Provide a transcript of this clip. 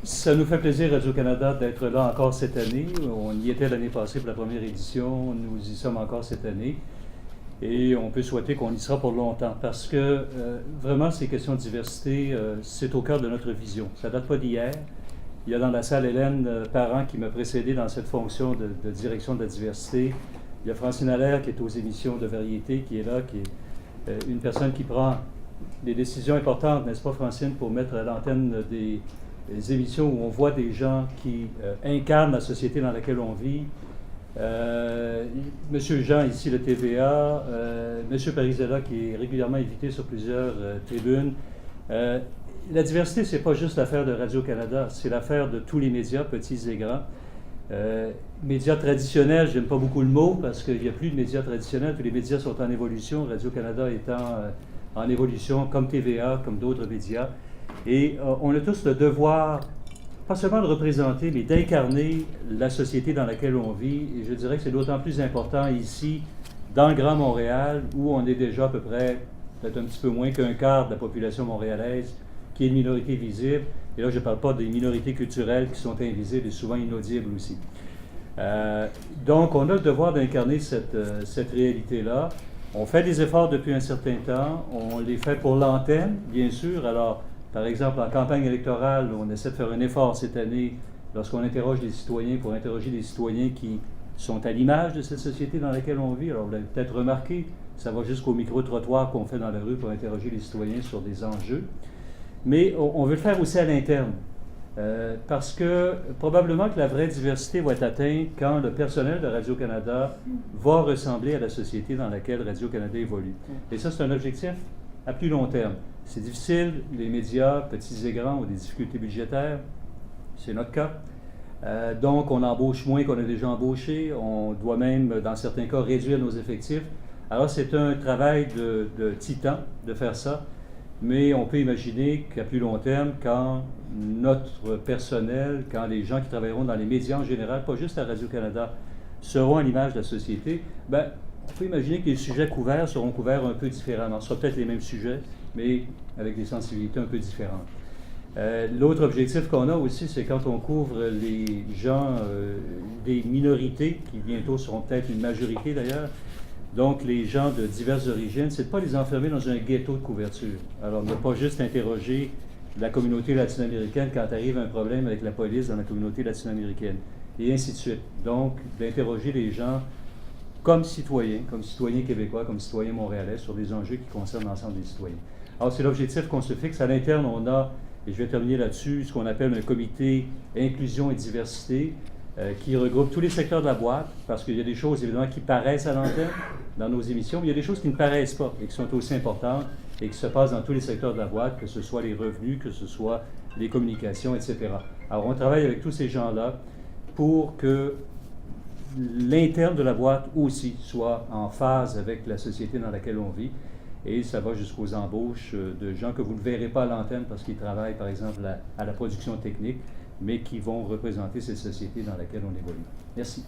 Ça nous fait plaisir, Radio-Canada, d'être là encore cette année. On y était l'année passée pour la première édition, nous y sommes encore cette année. Et on peut souhaiter qu'on y sera pour longtemps parce que vraiment, ces questions de diversité, c'est au cœur de notre vision. Ça ne date pas d'hier. Il y a dans la salle Hélène Parent qui m'a précédé dans cette fonction de direction de la diversité. Il y a Francine Allaire qui est aux émissions de variété, qui est là, qui est une personne qui prend des décisions importantes, n'est-ce pas, Francine, pour mettre à l'antenne des émissions où on voit des gens qui incarnent la société dans laquelle on vit. Monsieur Jean, ici, le TVA, Monsieur Parizella, qui est régulièrement invité sur plusieurs tribunes. La diversité, c'est pas juste l'affaire de Radio-Canada, c'est l'affaire de tous les médias, petits et grands. Médias traditionnels, j'aime pas beaucoup le mot, parce qu'il n'y a plus de médias traditionnels, tous les médias sont en évolution, Radio-Canada étant en évolution, comme TVA, comme d'autres médias. Et on a tous le devoir, pas seulement de représenter, mais d'incarner la société dans laquelle on vit. Et je dirais que c'est d'autant plus important ici, dans le Grand Montréal, où on est déjà à peu près, peut-être un petit peu moins qu'un quart de la population montréalaise, qui est une minorité visible. Et là, je ne parle pas des minorités culturelles qui sont invisibles et souvent inaudibles aussi. Donc, on a le devoir d'incarner cette réalité-là. On fait des efforts depuis un certain temps. On les fait pour l'antenne, bien sûr. Alors, par exemple, en campagne électorale, on essaie de faire un effort cette année lorsqu'on interroge des citoyens pour interroger des citoyens qui sont à l'image de cette société dans laquelle on vit. Alors, vous l'avez peut-être remarqué, ça va jusqu'au micro-trottoir qu'on fait dans la rue pour interroger les citoyens sur des enjeux. Mais on veut le faire aussi à l'interne, parce que probablement que la vraie diversité va être atteinte quand le personnel de Radio-Canada va ressembler à la société dans laquelle Radio-Canada évolue. Et ça, c'est un objectif à plus long terme. C'est difficile, les médias, petits et grands, ont des difficultés budgétaires, c'est notre cas. Donc, on embauche moins qu'on a déjà embauché, on doit même, dans certains cas, réduire nos effectifs. Alors, c'est un travail de titan de faire ça. Mais on peut imaginer qu'à plus long terme, quand notre personnel, quand les gens qui travailleront dans les médias en général, pas juste à Radio-Canada, seront à l'image de la société, ben, on peut imaginer que les sujets couverts seront couverts un peu différemment. Ce sera peut-être les mêmes sujets, mais avec des sensibilités un peu différentes. L'autre objectif qu'on a aussi, c'est quand on couvre les gens des minorités, qui bientôt seront peut-être une majorité d'ailleurs, donc, les gens de diverses origines, c'est de ne pas les enfermer dans un ghetto de couverture. Alors, ne pas juste interroger la communauté latino-américaine quand arrive un problème avec la police dans la communauté latino-américaine, et ainsi de suite. Donc, d'interroger les gens comme citoyens québécois, comme citoyens montréalais, sur des enjeux qui concernent l'ensemble des citoyens. Alors, c'est l'objectif qu'on se fixe. À l'interne, on a, et je vais terminer là-dessus, ce qu'on appelle un comité inclusion et diversité, qui regroupe tous les secteurs de la boîte, parce qu'il y a des choses, évidemment, qui paraissent à l'antenne dans nos émissions, mais il y a des choses qui ne paraissent pas et qui sont aussi importantes et qui se passent dans tous les secteurs de la boîte, que ce soit les revenus, que ce soit les communications, etc. Alors, on travaille avec tous ces gens-là pour que l'interne de la boîte aussi soit en phase avec la société dans laquelle on vit. Et ça va jusqu'aux embauches de gens que vous ne verrez pas à l'antenne parce qu'ils travaillent, par exemple, à la production technique, mais qui vont représenter cette société dans laquelle on évolue. Merci.